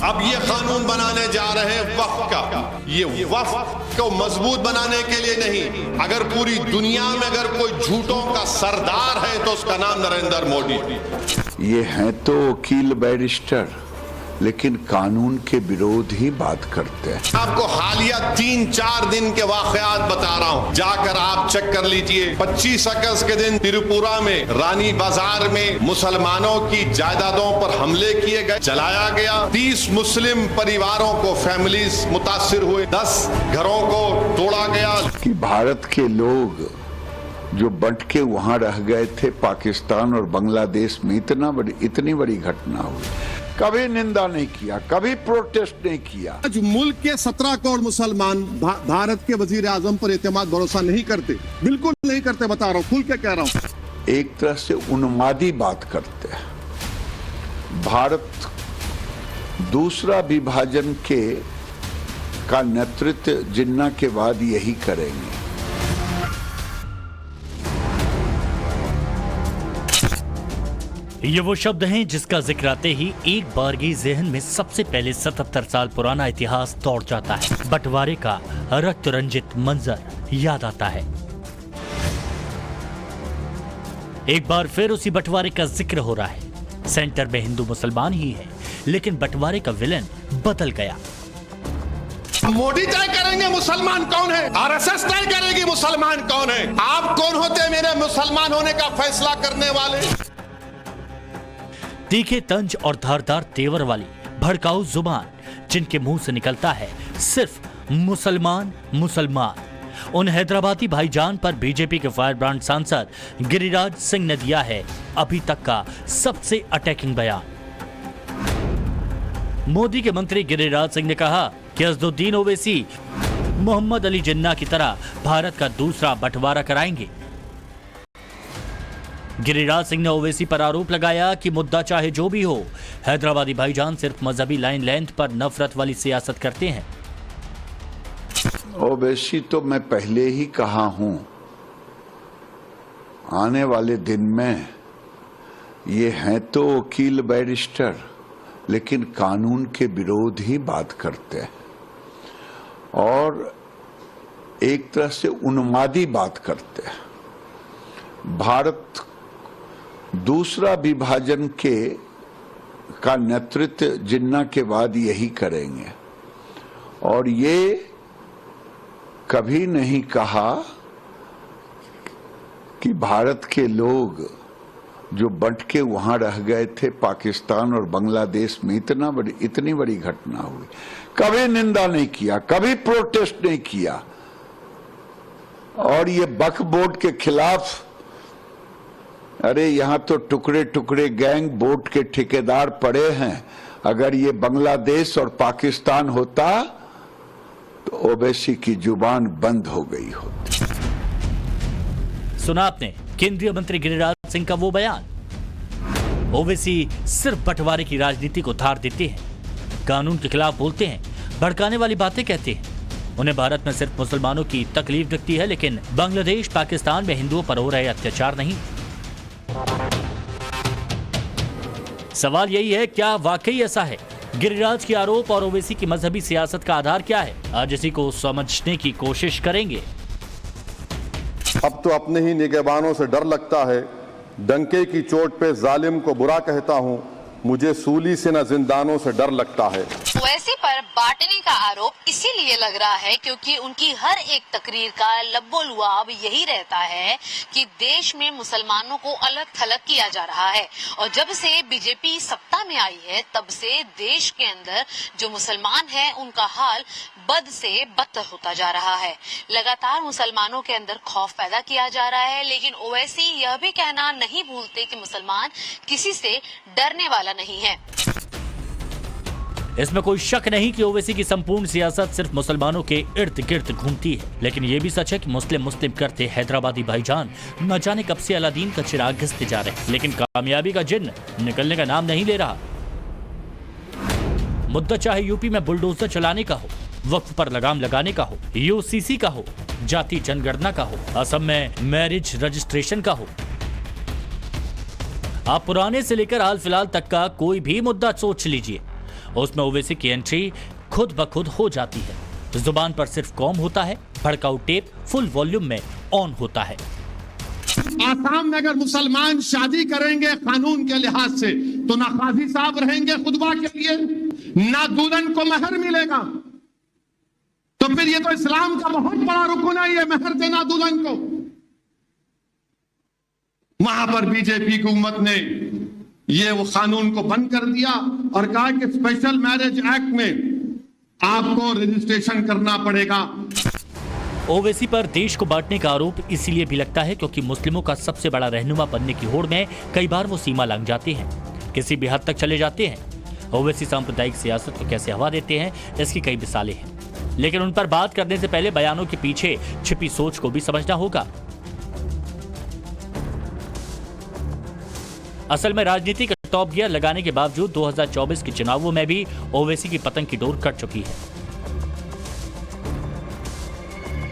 अब ये कानून बनाने जा रहे हैं वक्फ का। ये वक्फ को मजबूत बनाने के लिए नहीं, अगर पूरी दुनिया में अगर कोई झूठों का सरदार है तो उसका नाम नरेंद्र मोदी। ये हैं तो वकील बैरिस्टर, लेकिन कानून के विरोध ही बात करते हैं। आपको हालिया 3-4 दिन के वाकयात बता रहा हूं, जाकर आप चेक कर लीजिए। 25 अगस्त के दिन त्रिपुरा में रानी बाजार में मुसलमानों की जायदादों पर हमले किए गए, जलाया गया। 30 मुस्लिम परिवारों को फैमिलीज मुतासिर हुए, 10 घरों को तोड़ा गया। कि भारत के लोग जो बंट के वहां रह गए थे पाकिस्तान और बांग्लादेश में, इतनी बड़ी घटना हुई, कभी निंदा नहीं किया, कभी प्रोटेस्ट नहीं किया। आज मुल्क के 17 करोड़ मुसलमान भारत के वजीर आजम पर एतमाद भरोसा नहीं करते, बिल्कुल नहीं करते, बता रहा हूँ, खुल के कह रहा हूँ। एक तरह से उन्मादी बात करते हैं। भारत दूसरा विभाजन का नेतृत्व जिन्ना के बाद यही करेंगे। ये वो शब्द हैं जिसका जिक्र आते ही एक बारगी ज़हन में सबसे पहले 77 साल पुराना इतिहास दौड़ जाता है। बंटवारे का रक्त रंजित मंजर याद आता है। एक बार फिर उसी बंटवारे का जिक्र हो रहा है। सेंटर में हिंदू मुसलमान ही है, लेकिन बंटवारे का विलन बदल गया। मोदी तय करेंगे मुसलमान कौन है, आरएसएस तय करेगी मुसलमान कौन है। आप कौन होते हैं मेरे मुसलमान होने का फैसला करने वाले। तीखे तंज और धारदार तेवर वाली भड़काऊ जुबान, जिनके मुंह से निकलता है सिर्फ मुसलमान मुसलमान। उन हैदराबादी भाईजान पर बीजेपी के फायरब्रांड सांसद गिरिराज सिंह ने दिया है अभी तक का सबसे अटैकिंग बयान। मोदी के मंत्री गिरिराज सिंह ने कहा कि असदुद्दीन ओवैसी मोहम्मद अली जिन्ना की तरह भारत का दूसरा बंटवारा कराएंगे। गिरिराज सिंह ने ओवैसी पर आरोप लगाया कि मुद्दा चाहे जो भी हो, हैदराबादी भाईजान सिर्फ मजहबी लाइन लेंथ पर नफरत वाली सियासत करते हैं। ओवैसी तो मैं पहले ही कहा हूं, आने वाले दिन में ये हैं तो वकील बैरिस्टर, लेकिन कानून के विरोध ही बात करते हैं और एक तरह से उन्मादी बात करते हैं। भारत दूसरा विभाजन का नेतृत्व जिन्ना के बाद यही करेंगे और ये कभी नहीं कहा कि भारत के लोग जो बंट के वहां रह गए थे पाकिस्तान और बांग्लादेश में, इतनी बड़ी घटना हुई, कभी निंदा नहीं किया, कभी प्रोटेस्ट नहीं किया। और ये वक्फ बोर्ड के खिलाफ, अरे यहां तो टुकड़े टुकड़े गैंग बोर्ड के ठेकेदार पड़े हैं। अगर ये बांग्लादेश और पाकिस्तान होता तो ओवैसी की जुबान बंद हो गई होती। सुना आपने केंद्रीय मंत्री गिरिराज सिंह का वो बयान। ओवैसी सिर्फ बंटवारे की राजनीति को धार देते हैं, कानून के खिलाफ बोलते हैं, भड़काने वाली बातें कहते हैं। उन्हें भारत में सिर्फ मुसलमानों की तकलीफ दिखती है, लेकिन बांग्लादेश पाकिस्तान में हिंदुओं पर हो रहे अत्याचार नहीं। सवाल यही है, क्या वाकई ऐसा है? गिरिराज के आरोप और ओवैसी की मजहबी सियासत का आधार क्या है? आज इसी को समझने की कोशिश करेंगे। अब तो अपने ही निगहबानों से डर लगता है। डंके की चोट पे जालिम को बुरा कहता हूं, मुझे सूली से न जिंदानों से डर लगता है। ओवैसी पर बांटने का आरोप इसीलिए लग रहा है क्योंकि उनकी हर एक तकरीर का लब्बो-लुआब यही रहता है कि देश में मुसलमानों को अलग थलग किया जा रहा है। और जब से बीजेपी सत्ता में आई है, तब से देश के अंदर जो मुसलमान हैं उनका हाल बद से बदतर होता जा रहा है। लगातार मुसलमानों के अंदर खौफ पैदा किया जा रहा है, लेकिन ओवैसी यह भी कहना नहीं भूलते कि मुसलमान किसी से डरने वाला नहीं है। इसमें कोई शक नहीं कि ओवैसी की संपूर्ण सियासत सिर्फ मुसलमानों के इर्द गिर्द घूमती है, लेकिन यह भी सच है कि मुस्लिम मुस्लिम करते हैदराबादी भाईजान न जाने कब से अलादीन का चिराग घिसते जा रहे हैं, लेकिन कामयाबी का जिन्न निकलने का नाम नहीं ले रहा। मुद्दा चाहे यूपी में बुलडोजर चलाने का हो, वक्फ पर लगाम लगाने का हो, यूसीसी का हो, जाति जनगणना का हो, असम में मैरिज रजिस्ट्रेशन का हो, आप पुराने से लेकर हाल फिलहाल तक का कोई भी मुद्दा सोच लीजिए, उसमें ओवैसी की एंट्री खुद ब खुद हो जाती है। जुबान पर सिर्फ कौम होता है, भड़काऊ टेप फुल वॉल्यूम में ऑन होता है। आसाम में अगर मुसलमान शादी करेंगे कानून के लिहाज से तो ना काजी साहब रहेंगे खुतबा के लिए, ना दुल्हन को महर मिलेगा। तो फिर ये तो इस्लाम का बहुत बड़ा रुकन है, ये महर देना दुल्हन को। वहां पर बीजेपी की हुकूमत ने ये वो कानून को बंद कर दिया और कहा कि स्पेशल मैरिज एक्ट में आपको रजिस्ट्रेशन करना पड़ेगा। ओवैसी पर देश को बांटने का आरोप इसीलिए भी लगता है क्योंकि मुस्लिमों का सबसे बड़ा रहनुमा बनने की होड़ में कई बार वो सीमा लंघ जाते हैं, किसी भी हद तक चले जाते हैं। ओवैसी सांप्रदायिक सियासत को कैसे हवा देते हैं, इसकी कई मिसालें हैं, लेकिन उन पर बात करने से पहले बयानों के पीछे छिपी सोच को भी समझना होगा। असल में राजनीति का टॉप गियर लगाने के बावजूद 2024 के चुनावों में भी ओवैसी की पतंग की डोर कट चुकी है।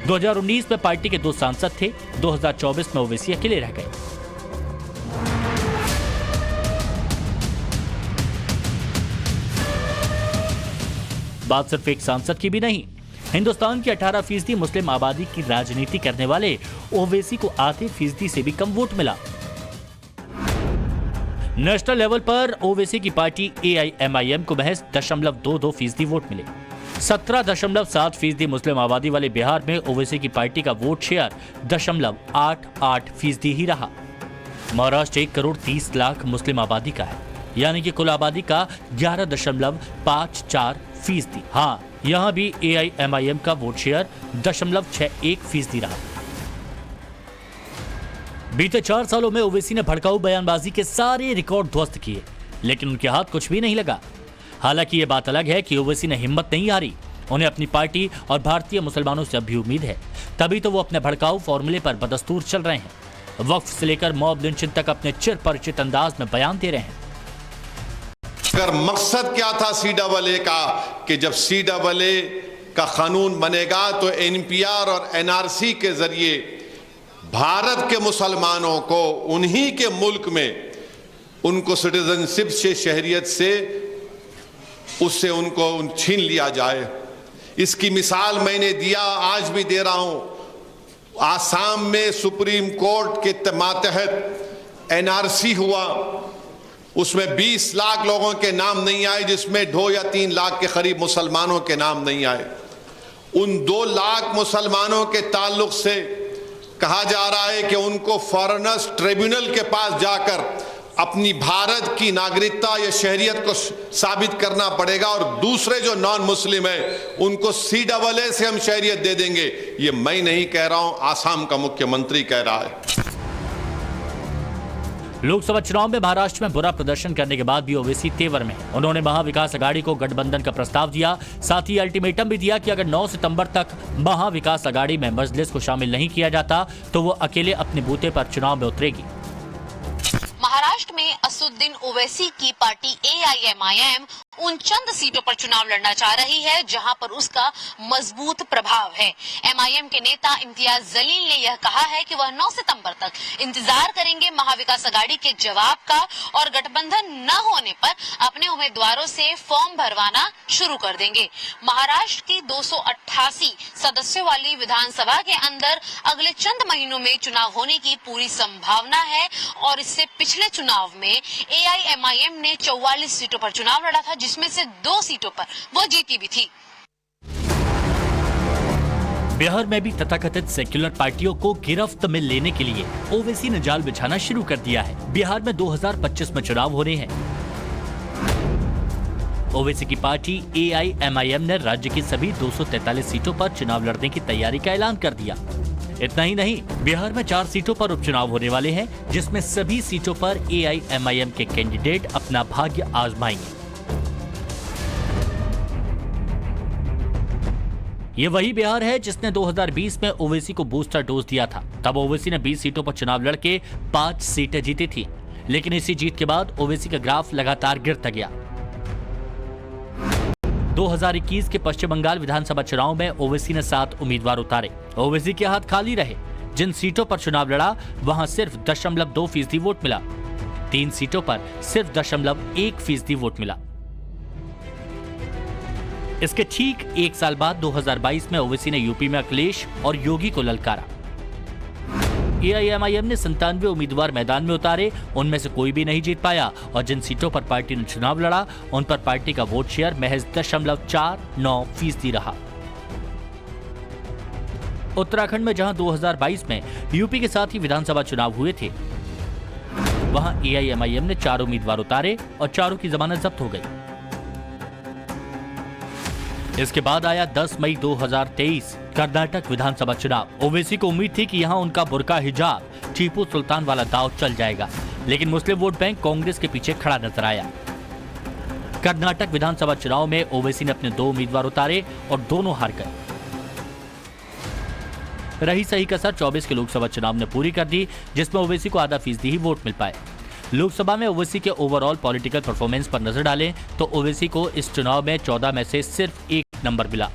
2019 में पार्टी के 2 सांसद थे, 2024 में ओवैसी अकेले रह गए। बात सिर्फ एक सांसद की भी नहीं, हिंदुस्तान की 18% मुस्लिम आबादी की राजनीति करने वाले ओवैसी को आधे फीसदी से भी कम वोट मिला। नेशनल लेवल पर ओवैसी की पार्टी AIMIM को महज 0.22% वोट मिले। 17.7% मुस्लिम आबादी वाले बिहार में ओवैसी की पार्टी का वोट शेयर 0.88% ही रहा। महाराष्ट्र 1.30 करोड़ मुस्लिम आबादी का है, यानी कि कुल आबादी का 11.54%। हाँ, यहां भी AIMIM का वोट शेयर 0.61% रहा। बीते 4 सालों में ओवैसी ने भड़काऊ बयानबाजी के सारे रिकॉर्ड ध्वस्त किए, लेकिन उनके हाथ कुछ भी नहीं लगा। हालांकि ये बात अलग है कि ओवैसी ने हिम्मत नहीं हारी। उन्हें अपनी पार्टी और भारतीय मुसलमानों से अब भी उम्मीद है, तभी तो वो अपने भड़काऊ फॉर्मूले पर बदस्तूर चल रहे हैं। वक्फ से लेकर मॉब लिंचिंग तक अपने चिर परिचित अंदाज में बयान दे रहे हैं। अगर मकसद क्या था CAA का कि जब CAA का कानून बनेगा तो NPR और NRC के जरिए भारत के मुसलमानों को उन्हीं के मुल्क में उनको सिटीजनशिप से, शहरियत से, उससे उनको छीन लिया जाए। इसकी मिसाल मैंने दिया, आज भी दे रहा हूं। आसाम में सुप्रीम कोर्ट के मातहत NRC हुआ, उसमें 20 लाख लोगों के नाम नहीं आए, जिसमें 2 या 3 लाख के करीब मुसलमानों के नाम नहीं आए। उन 2 लाख मुसलमानों के ताल्लुक से कहा जा रहा है कि उनको फॉरेनर्स ट्रिब्यूनल के पास जाकर अपनी भारत की नागरिकता या शहरियत को साबित करना पड़ेगा, और दूसरे जो नॉन मुस्लिम है उनको CAA से हम शहरियत दे देंगे। ये मैं नहीं कह रहा हूं, आसाम का मुख्यमंत्री कह रहा है। लोकसभा चुनाव में महाराष्ट्र में बुरा प्रदर्शन करने के बाद भी ओवैसी तेवर में। उन्होंने महाविकास अघाड़ी को गठबंधन का प्रस्ताव दिया, साथ ही अल्टीमेटम भी दिया कि अगर 9 सितंबर तक महाविकास अघाड़ी में मजलिस को शामिल नहीं किया जाता तो वो अकेले अपने बूते पर चुनाव में उतरेगी। महाराष्ट्र में असदुद्दीन ओवैसी की पार्टी AIMIM उन चंद सीटों पर चुनाव लड़ना चाह रही है जहां पर उसका मजबूत प्रभाव है। MIM के नेता इम्तियाज जलील ने यह कहा है कि वह 9 सितंबर तक इंतजार करेंगे महाविकास अघाड़ी के जवाब का, और गठबंधन न होने पर अपने उम्मीदवारों से फॉर्म भरवाना शुरू कर देंगे। महाराष्ट्र की 288 सदस्यों वाली विधानसभा के अंदर अगले चंद महीनों में चुनाव होने की पूरी संभावना है, और इससे पिछले चुनाव में AIMIM ने 44 सीटों पर चुनाव लड़ा था, जिसमें से 2 सीटों पर वो जीती भी थी। बिहार में भी तथाकथित सेक्युलर पार्टियों को गिरफ्त में लेने के लिए ओवैसी ने जाल बिछाना शुरू कर दिया है। बिहार में 2025 में चुनाव होने हैं। ओवैसी की पार्टी AIMIM ने राज्य की सभी 243 सीटों पर चुनाव लड़ने की तैयारी का ऐलान कर दिया। इतना ही नहीं, बिहार में 4 सीटों पर उपचुनाव होने वाले हैं, जिसमें सभी सीटों पर AIMIM के कैंडिडेट अपना भाग्य आजमाएंगे। ये वही बिहार है जिसने 2020 में ओवैसी को बूस्टर डोज दिया था। तब ओवैसी ने 20 सीटों पर चुनाव लड़के 5 सीटें जीती थी, लेकिन इसी जीत के बाद ओवैसी का ग्राफ लगातार गिरता गया। 2021 के पश्चिम बंगाल विधानसभा चुनाव में ओवैसी ने 7 उम्मीदवार उतारे। ओवैसी के हाथ खाली रहे। जिन सीटों पर चुनाव लड़ा वहां सिर्फ 0.2% वोट मिला। 3 सीटों पर सिर्फ 0.1% वोट मिला। इसके ठीक 1 साल बाद 2022 में ओवैसी ने यूपी में अखिलेश और योगी को ललकारा। AIMIM ने 97 उम्मीदवार मैदान में उतारे, उनमें से कोई भी नहीं जीत पाया और जिन सीटों पर पार्टी ने चुनाव लड़ा उन पर पार्टी का वोट शेयर महज 0.49% रहा। उत्तराखंड में जहां 2022 में यूपी के साथ ही विधानसभा चुनाव हुए थे, वहां AIMIM ने 4 उम्मीदवार उतारे और चारों की जमानत जब्त हो गई। इसके बाद आया 10 मई 2023 कर्नाटक विधानसभा चुनाव। ओवैसी को उम्मीद थी कि यहां उनका बुर्का हिजाब टीपू सुल्तान वाला दांव चल जाएगा, लेकिन मुस्लिम वोट बैंक कांग्रेस के पीछे खड़ा नजर आया। कर्नाटक विधानसभा चुनाव में ओवैसी ने अपने 2 उम्मीदवार उतारे और दोनों हार गए। रही सही कसर 24 के लोकसभा चुनाव ने पूरी कर दी, जिसमें ओवैसी को आधा फीसदी ही वोट मिल पाए। लोकसभा में ओवैसी के ओवरऑल पॉलिटिकल परफॉर्मेंस पर नजर डालें तो ओवैसी को इस चुनाव में 14 में से सिर्फ 1 नंबर मिला।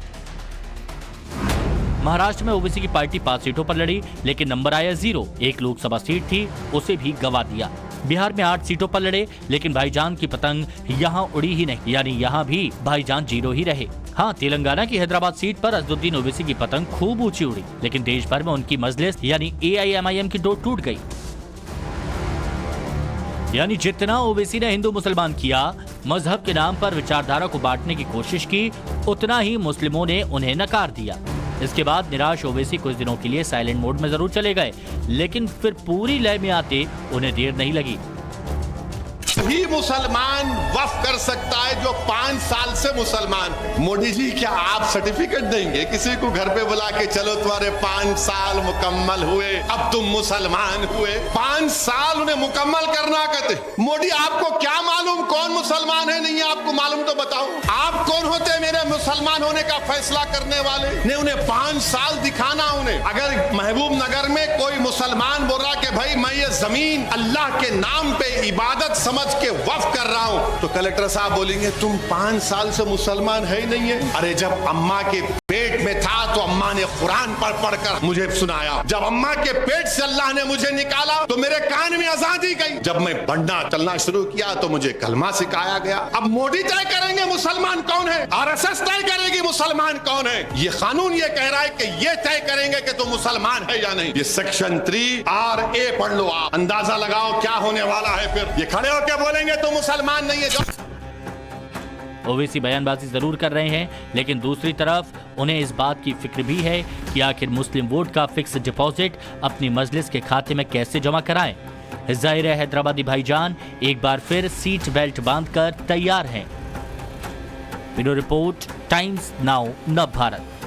महाराष्ट्र में ओवैसी की पार्टी 5 सीटों पर लड़ी, लेकिन नंबर आया 0। 1 लोकसभा सीट थी, उसे भी गंवा दिया। बिहार में 8 सीटों पर लड़े, लेकिन भाईजान की पतंग यहां उड़ी ही नहीं, यानी यहां भी भाईजान 0 ही रहे। हाँ, तेलंगाना की हैदराबाद सीट पर अजदुद्दीन ओवैसी की पतंग खूब ऊंची उड़ी, लेकिन देश भर में उनकी मजलिस यानी AIMIM की डोर टूट गई। यानी जितना ओवैसी ने हिंदू मुसलमान किया, मजहब के नाम पर विचारधारा को बांटने की कोशिश की, उतना ही मुस्लिमों ने उन्हें नकार दिया। इसके बाद निराश ओवैसी कुछ दिनों के लिए साइलेंट मोड में जरूर चले गए, लेकिन फिर पूरी लय में आते उन्हें देर नहीं लगी। ही मुसलमान वफ कर सकता है जो 5 साल से मुसलमान। मोदी जी, क्या आप सर्टिफिकेट देंगे किसी को घर पे बुला के, चलो तुम्हारे 5 साल मुकम्मल हुए, अब तुम मुसलमान हुए? 5 साल उन्हें मुकम्मल करना कहते। मोदी, आपको क्या मालूम कौन मुसलमान है? नहीं आपको मालूम तो बताओ। आप कौन होते हैं मेरे मुसलमान होने का फैसला करने वाले? नहीं, उन्हें 5 साल दिखाना। उन्हें अगर महबूब नगर में कोई मुसलमान बोल रहा कि भाई मैं ये जमीन अल्लाह के नाम पे इबादत समझ के वफ कर रहा हूं, तो कलेक्टर साहब बोलेंगे तुम 5 साल से मुसलमान है ही नहीं है। अरे जब अम्मा के पेट में था तो अम्मा ने कुरान पढ़कर मुझे सुनाया। जब अम्मा के पेट से अल्लाह ने मुझे निकाला तो मेरे कान में आजादी गई। जब मैं बढ़ना चलना शुरू किया तो मुझे कलमा सिखाया गया। अब मोदी तय करेंगे मुसलमान कौन है, RSS तय करेगी मुसलमान कौन है। ये कानून ये कह रहा है कि ये तय करेंगे कि तुम मुसलमान है या नहीं। ये सेक्शन 3RA पढ़ लो, आप अंदाजा लगाओ क्या होने वाला है। फिर ये खड़े होकर बोलेंगे तो मुसलमान नहीं है। ओवैसी बयानबाजी जरूर कर रहे हैं, लेकिन दूसरी तरफ उन्हें इस बात की फिक्र भी है कि आखिर मुस्लिम वोट का फिक्स डिपॉजिट अपनी मजलिस के खाते में कैसे जमा कराएं। जाहिर है हैदराबादी भाईजान एक बार फिर सीट बेल्ट बांधकर तैयार हैं। ब्यूरो रिपोर्ट, टाइम्स नाउ नव भारत।